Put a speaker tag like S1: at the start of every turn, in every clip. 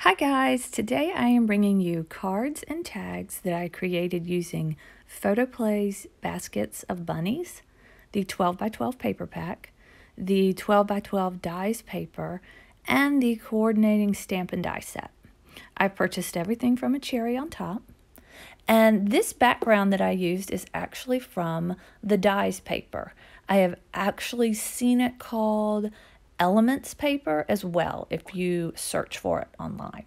S1: Hi guys, today I am bringing you cards and tags that I created using PhotoPlay's baskets of bunnies, the 12 by 12 paper pack, the 12 by 12 dies paper, and the coordinating stamp and die set. I purchased everything from a cherry on top, and this background that I used is actually from the dies paper. I have actually seen it called Elements paper as well if you search for it online.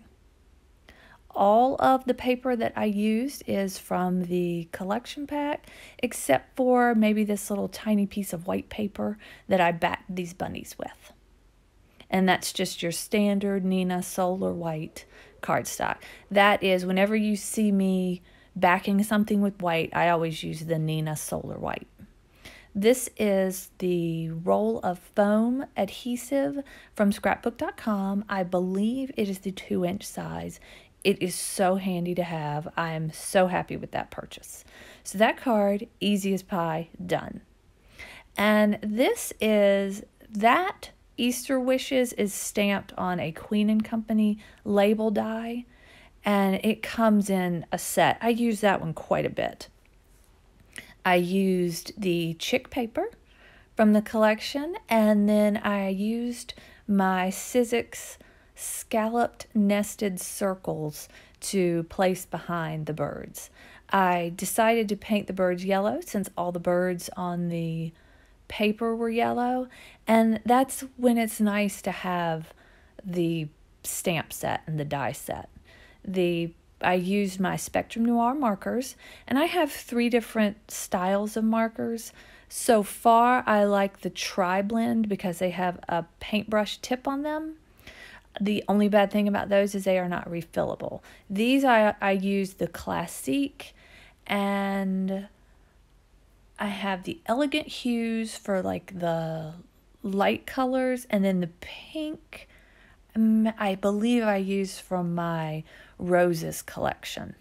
S1: All of the paper that I used is from the collection pack, except for maybe this little tiny piece of white paper that I backed these bunnies with. And that's just your standard Nina Solar White cardstock. That is, whenever you see me backing something with white, I always use the Nina Solar White. This is the roll of foam adhesive from Scrapbook.com. I believe it is the 2-inch size. It is so handy to have. I am so happy with that purchase. So that card, easy as pie, done. And this is that Easter Wishes is stamped on a Queen & Company label die, and it comes in a set. I use that one quite a bit. I used the chick paper from the collection, and then I used my Sizzix scalloped nested circles to place behind the birds. I decided to paint the birds yellow since all the birds on the paper were yellow, and that's when it's nice to have the stamp set and the die set. I used my Spectrum Noir markers, and I have 3 different styles of markers. So far, I like the Tri-Blend because they have a paintbrush tip on them. The only bad thing about those is they are not refillable. These I use the Classique, and I have the Elegant Hues for like the light colors, and then the pink I believe I used from my Roses collection.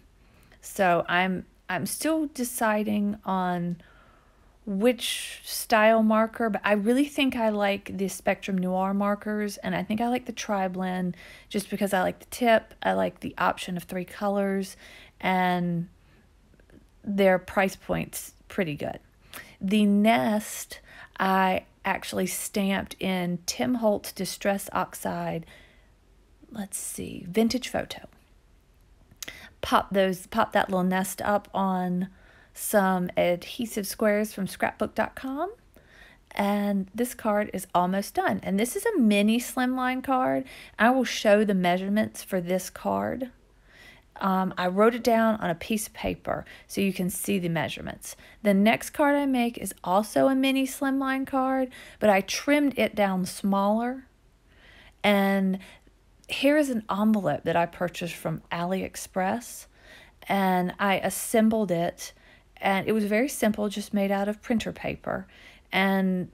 S1: So I'm still deciding on which style marker, but I really think I like the Spectrum Noir markers, and I think I like the Tri-Blend just because I like the tip, I like the option of 3 colors, and their price point's pretty good. The nest I actually stamped in Tim Holtz Distress Oxide, let's see, Vintage Photo. Pop that little nest up on some adhesive squares from scrapbook.com, and this card is almost done. And this is a mini slimline card. I will show the measurements for this card. I wrote it down on a piece of paper so you can see the measurements. The next card I make is also a mini slimline card, but I trimmed it down smaller. And here is an envelope that I purchased from AliExpress, and I assembled it, and it was very simple, just made out of printer paper, and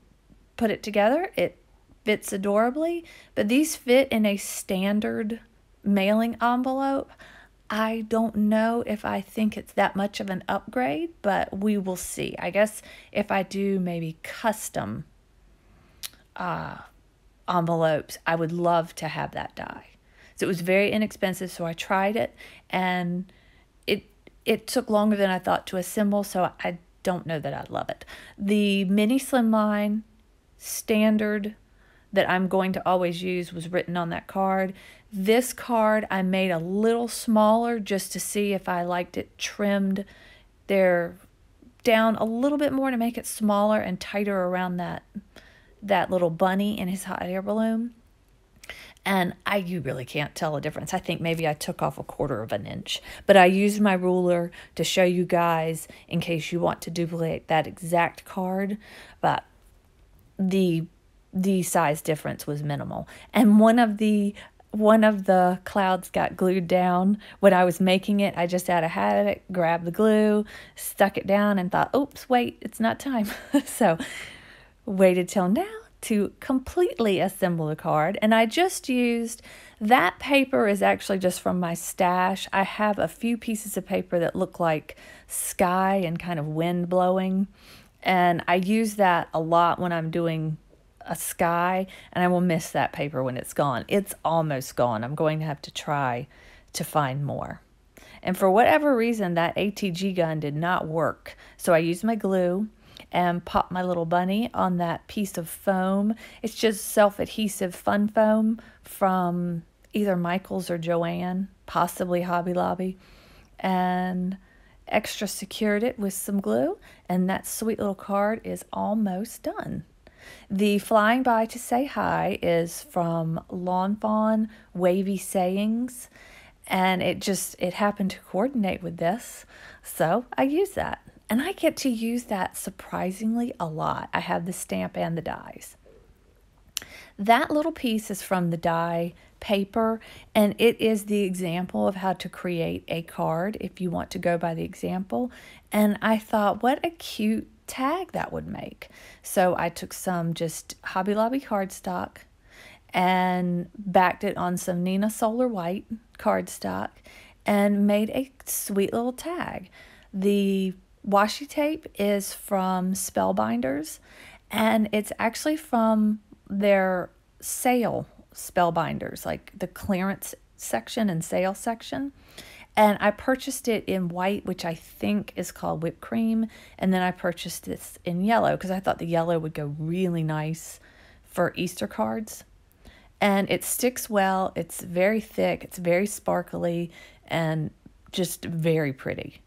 S1: put it together. It fits adorably, but these fit in a standard mailing envelope. I don't know if I think it's that much of an upgrade, but we will see. I guess if I do maybe custom envelopes, I would love to have that die. So it was very inexpensive, so I tried it, and it took longer than I thought to assemble, so I don't know that I love it. The mini slimline standard that I'm going to always use was written on that card. This card I made a little smaller just to see if I liked it trimmed there down a little bit more to make it smaller and tighter around that little bunny in his hot air balloon. And you really can't tell a difference. I think maybe I took off 1/4 of an inch. But I used my ruler to show you guys in case you want to duplicate that exact card. But the size difference was minimal. And one of the clouds got glued down. When I was making it, I just had a habit, grabbed the glue, stuck it down, and thought, oops, wait, it's not time. So waited till now to completely assemble the card, and I just used that paper is actually just from my stash. I have a few pieces of paper that look like sky and kind of wind blowing, and I use that a lot when I'm doing a sky, and I will miss that paper when it's gone. It's almost gone. I'm going to have to try to find more. And for whatever reason, that ATG gun did not work. So I used my glue and popped my little bunny on that piece of foam. It's just self-adhesive fun foam from either Michael's or Joann, possibly Hobby Lobby. And extra secured it with some glue, and that sweet little card is almost done. The Flying By to Say Hi is from Lawn Fawn Wavy Sayings, and it happened to coordinate with this, so I use that. And I get to use that surprisingly a lot. I have the stamp and the dies. That little piece is from the die paper, and it is the example of how to create a card if you want to go by the example. And I thought, what a cute tag that would make. So I took some just Hobby Lobby cardstock and backed it on some Nina Solar White cardstock and made a sweet little tag. The washi tape is from Spellbinders, and it's actually from their sale Spellbinders, like the clearance section and sale section. And I purchased it in white, which I think is called whipped cream, and then I purchased this in yellow because I thought the yellow would go really nice for Easter cards. And it sticks well. It's very thick, it's very sparkly, and just very pretty.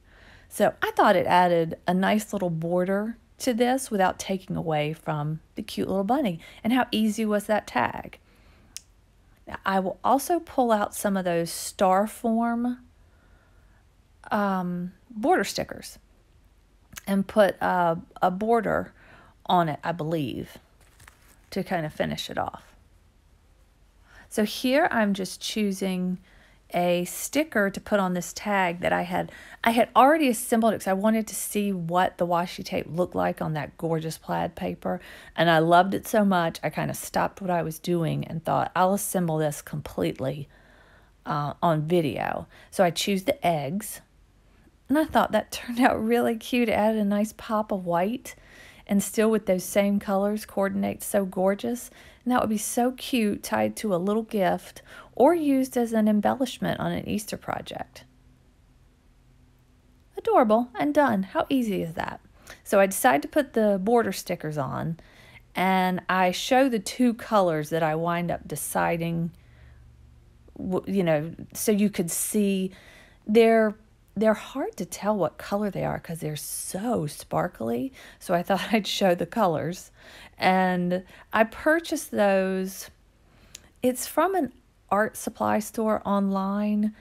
S1: So I thought it added a nice little border to this without taking away from the cute little bunny. And how easy was that tag? Now, I will also pull out some of those star form border stickers and put a border on it, I believe, to kind of finish it off. So here I'm just choosing a sticker to put on this tag that I had already assembled it because I wanted to see what the washi tape looked like on that gorgeous plaid paper, and I loved it so much I kind of stopped what I was doing and thought I'll assemble this completely on video. So I choose the eggs, and I thought that turned out really cute. It added a nice pop of white, and still with those same colors, coordinates so gorgeous. And that would be so cute tied to a little gift or used as an embellishment on an Easter project. Adorable and done. How easy is that? So I decided to put the border stickers on, and I show the two colors that I wind up deciding, you know, so you could see. They're hard to tell what color they are because they're so sparkly. So I thought I'd show the colors. And I purchased those. It's from an art supply store online,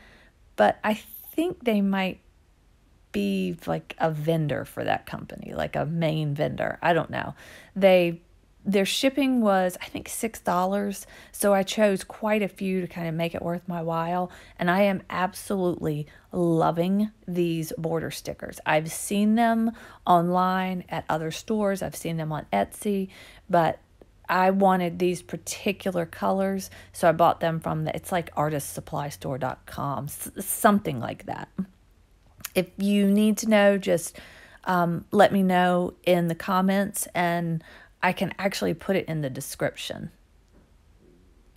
S1: but I think they might be like a vendor for that company, like a main vendor. I don't know. Their shipping was, I think, $6, so I chose quite a few to kind of make it worth my while, and I am absolutely loving these border stickers. I've seen them online at other stores, I've seen them on Etsy, but I wanted these particular colors, so I bought them from it's like artistsupply.com, something like that. If you need to know, just let me know in the comments, and I can actually put it in the description.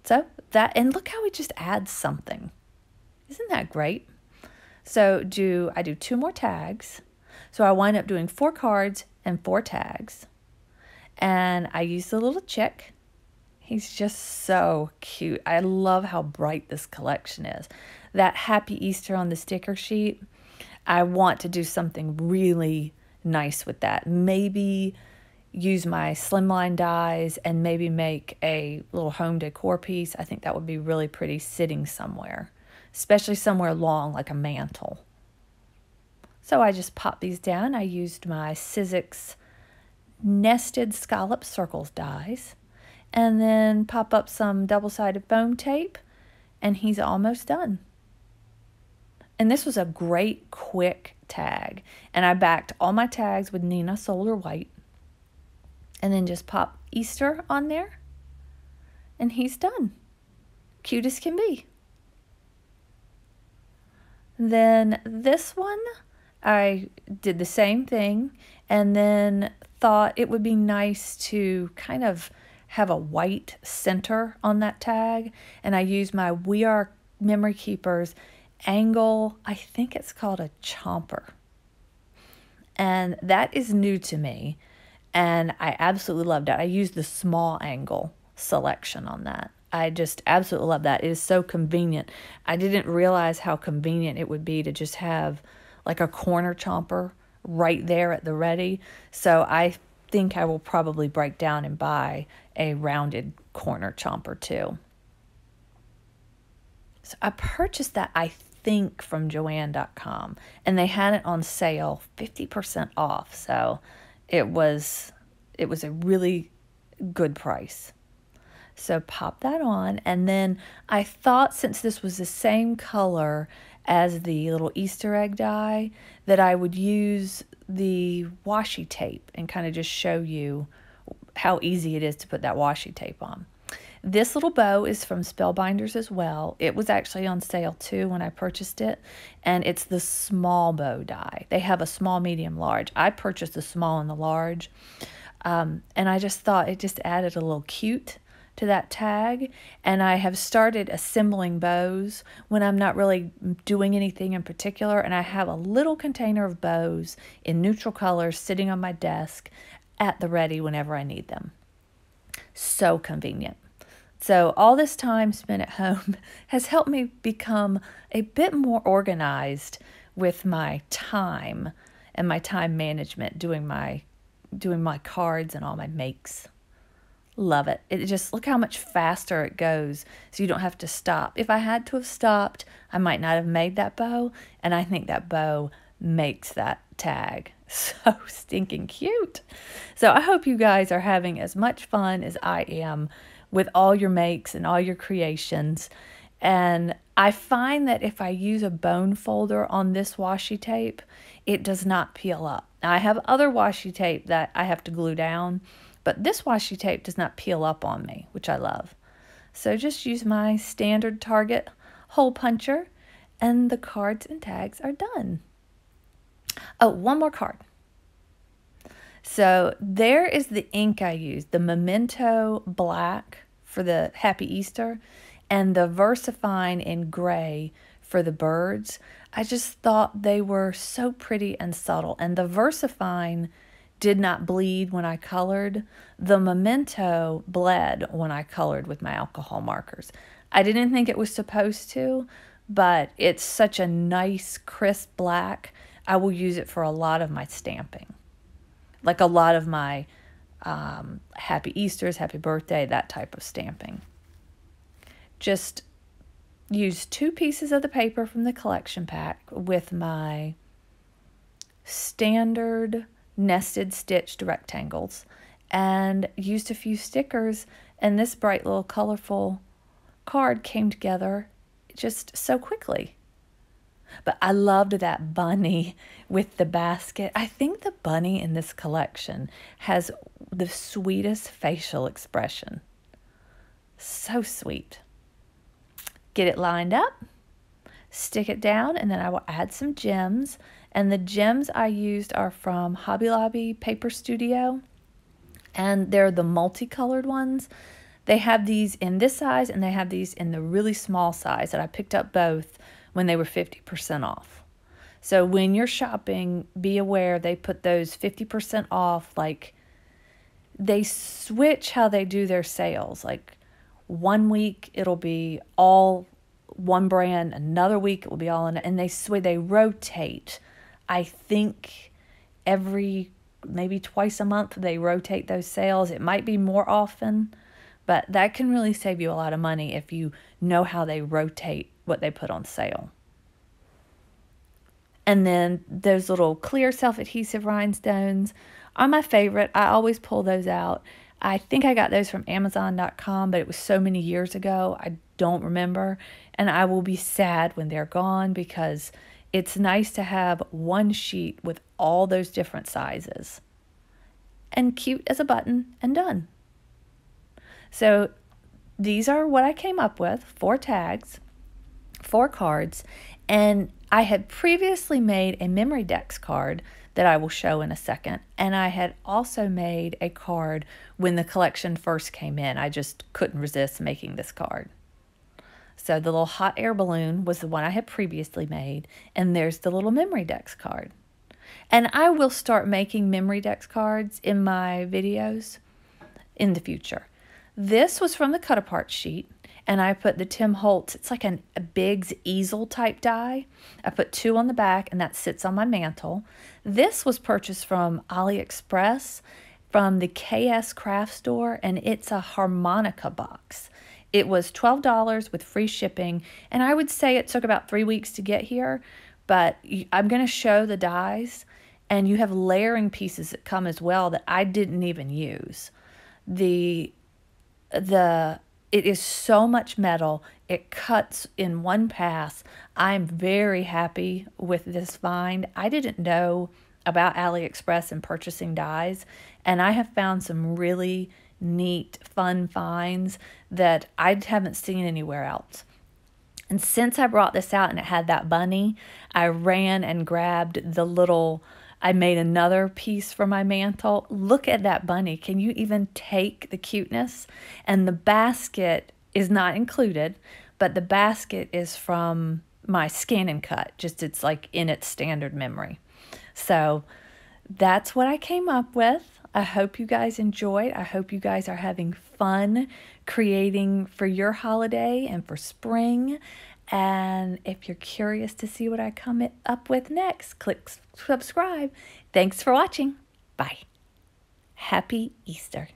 S1: So that, and look how we just add something. Isn't that great? So I do 2 more tags. So I wind up doing 4 cards and 4 tags. And I use the little chick. He's just so cute. I love how bright this collection is. That Happy Easter on the sticker sheet, I want to do something really nice with that. Maybe use my slimline dies and maybe make a little home decor piece. I think that would be really pretty sitting somewhere, especially somewhere long like a mantle. So I just popped these down. I used my Sizzix nested scallop circles dies, and then pop up some double-sided foam tape, and he's almost done. And this was a great quick tag, and I backed all my tags with Nina Solar White, and then just pop Easter on there, and he's done. Cute as can be. Then this one, I did the same thing, and then thought it would be nice to kind of have a white center on that tag, and I use my We Are Memory Keepers angle, I think it's called a chomper. And that is new to me, and I absolutely loved it. I used the small angle selection on that. I just absolutely love that. It is so convenient. I didn't realize how convenient it would be to just have like a corner chomper right there at the ready. So I think I will probably break down and buy a rounded corner chomper too. So I purchased that, I think, from Joann.com, and they had it on sale 50% off. So it was a really good price. So pop that on, and then I thought, since this was the same color as the little Easter egg die, that I would use the washi tape and kind of just show you how easy it is to put that washi tape on. This little bow is from Spellbinders as well. It was actually on sale too when I purchased it, and it's the small bow die. They have a small, medium, large. I purchased the small and the large, and I just thought it just added a little cute to that tag. And I have started assembling bows when I'm not really doing anything in particular, and I have a little container of bows in neutral colors sitting on my desk at the ready whenever I need them. So convenient. So all this time spent at home has helped me become a bit more organized with my time and my time management, doing my cards and all my makes. Love it. It just, look how much faster it goes, so you don't have to stop. If I had to have stopped, I might not have made that bow, and I think that bow makes that tag so stinking cute. So I hope you guys are having as much fun as I am with all your makes and all your creations. And I find that if I use a bone folder on this washi tape, it does not peel up. Now, I have other washi tape that I have to glue down, but this washi tape does not peel up on me, which I love. So just use my standard Target hole puncher, and the cards and tags are done. Oh, one more card. So there is the ink I used, the Memento Black for the Happy Easter, and the VersaFine in gray for the birds. I just thought they were so pretty and subtle, and the VersaFine did not bleed when I colored. The Memento bled when I colored with my alcohol markers. I didn't think it was supposed to, but it's such a nice, crisp black. I will use it for a lot of my stamping. Like a lot of my Happy Easters, Happy Birthday, that type of stamping. Just use 2 pieces of the paper from the collection pack with my standard nested stitched rectangles, and used a few stickers, and this bright little colorful card came together just so quickly. But I loved that bunny with the basket. I think the bunny in this collection has the sweetest facial expression. So sweet. Get it lined up, stick it down, and then I will add some gems. And the gems I used are from Hobby Lobby Paper Studio, and they're the multicolored ones. They have these in this size, and they have these in the really small size, and I picked up both when they were 50% off. So when you're shopping, be aware they put those 50% off. Like, they switch how they do their sales. Like, one week it'll be all one brand, another week it will be all in, and they rotate. I think maybe twice a month they rotate those sales. It might be more often, but that can really save you a lot of money if you know how they rotate what they put on sale. And then those little clear self-adhesive rhinestones are my favorite. I always pull those out. I think I got those from Amazon.com, but it was so many years ago, I don't remember. And I will be sad when they're gone, because it's nice to have one sheet with all those different sizes. And cute as a button, and done. So these are what I came up with, 4 tags 4 cards, and I had previously made a memory decks card that I will show in a second, and I had also made a card when the collection first came in. I just couldn't resist making this card. So the little hot air balloon was the one I had previously made, and there's the little memory decks card. And I will start making memory decks cards in my videos in the future. This was from the cut apart sheet, and I put the Tim Holtz, it's like a Biggs easel type die. I put 2 on the back, and that sits on my mantle. This was purchased from AliExpress from the KSCraft store, and it's a harmonica box. It was $12 with free shipping, and I would say it took about 3 weeks to get here, but I'm going to show the dies, and you have layering pieces that come as well that I didn't even use. It is so much metal, it cuts in one pass. I'm very happy with this find. I didn't know about AliExpress and purchasing dies, and I have found some really neat, fun finds that I haven't seen anywhere else. And since I brought this out and it had that bunny, I ran and grabbed the little, I made another piece for my mantle. Look at that bunny. Can you even take the cuteness? And the basket is not included, but the basket is from my scan and cut. Just it's like in its standard memory. So that's what I came up with. I hope you guys enjoyed. I hope you guys are having fun creating for your holiday and for spring. And if you're curious to see what I come up with next, click subscribe. Thanks for watching. Bye. Happy Easter.